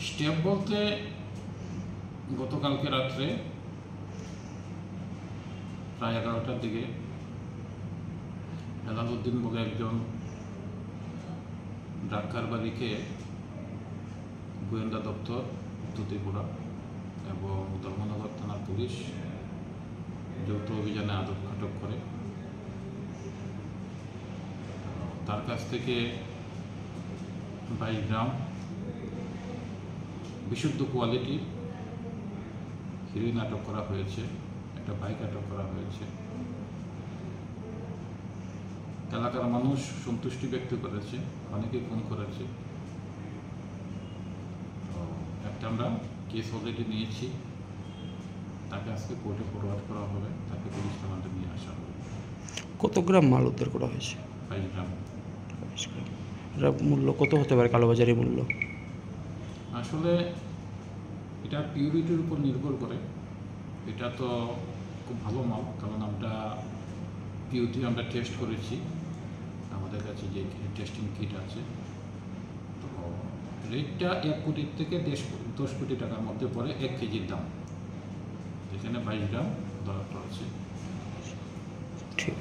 Step বলতে গতকালকে রাত্রে প্রায় 11টার দিকে হেলালুদ্দিন বলে একজন ড্রাগ কারবারিকে গোয়েন্দা দপ্তর উত্তর ত্রিপুরা এবং ধর্মনগর থানার পুলিশ যৌথ অভিযানে আটক করে। তার কাছ থেকে 22 গ্রাম বিশুদ্ধ কোয়ালিটির হিরোইন আটক করা হয়েছে, একটা বাইক আটক করা হয়েছে। এলাকার মানুষ সন্তুষ্টি ব্যক্ত করেছে, অনেকে ফোন করেছে। একটা আমরা কেস অলরেডি নিয়েছি, তাকে আজকে কোর্টে ফরওয়ার্ড করা হবে, তাকে পুলিশ থানাতে নিয়ে আসা হবে। কত গ্রাম মাল উদ্ধার করা হয়েছে? 22 গ্রাম। এর মূল্য কত হতে পারে, কালোবাজারি মূল্য? আসলে এটা পিউরিটির উপর নির্ভর করে। এটা তো খুব ভালো মাল, কারণ আমরা পিউরিটি আমরা টেস্ট করেছি, আমাদের কাছে যে টেস্টিং কিট আছে। তো রেটটা 1 কোটি থেকে 10 কোটি টাকার মধ্যে পড়ে 1 কেজির দাম, যেখানে 22 গ্রাম ধরা পড়ছে। ঠিক।